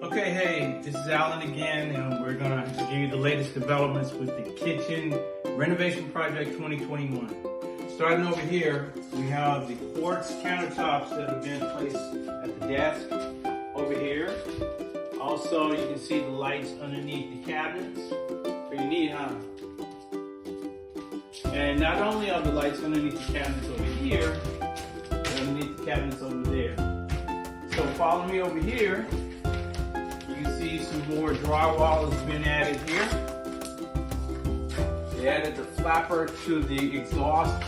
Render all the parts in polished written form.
Okay, hey, this is Alan again, and we're gonna give you the latest developments with the kitchen renovation project 2021. Starting over here, we have the quartz countertops that have been placed at the desk over here. Also, you can see the lights underneath the cabinets. Pretty neat, huh? And not only are the lights underneath the cabinets over here, but underneath the cabinets over there. So follow me over here. You can see some more drywall has been added here. They added the flapper to the exhaust,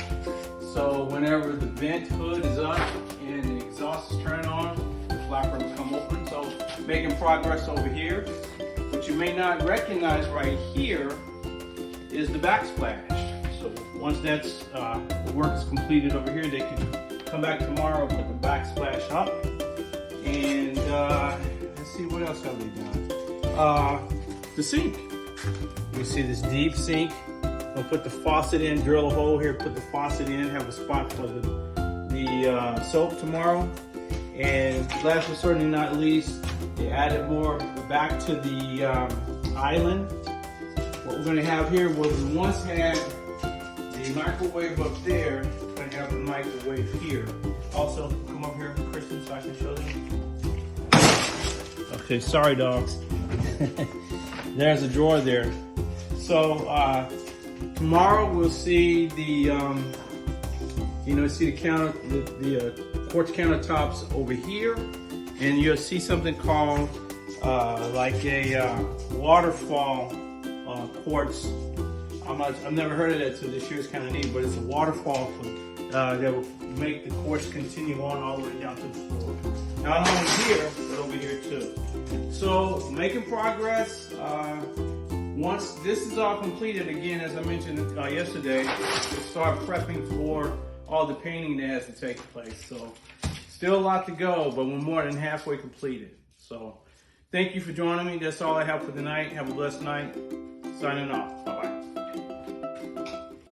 so whenever the vent hood is up and the exhaust is turned on, the flapper will come open. So making progress over here. What you may not recognize right here is the backsplash. So once that's the work is completed over here, they can come back tomorrow, put the backsplash up, and let's see, what else have we done? The sink. You see this deep sink. We'll put the faucet in, drill a hole here, put the faucet in, have a spot for the soap tomorrow. And last but certainly not least, they added more back to the island. What we're going to have here, where we once had the microwave up there, we're going to have the microwave here. Also, come up here, Kristen, so I can show them. Okay, sorry dogs. There's a drawer there. So tomorrow we'll see the the quartz countertops over here, and you'll see something called like a waterfall quartz. I've never heard of that, so this year is kind of neat, but it's a waterfall that will make the quartz continue on all the way down to the floor. Not only here, but over here too. So making progress. Once this is all completed, again, as I mentioned yesterday, we'll start prepping for all the painting that has to take place. So still a lot to go, but we're more than halfway completed. So thank you for joining me. That's all I have for tonight. Have a blessed night. Signing off. Bye.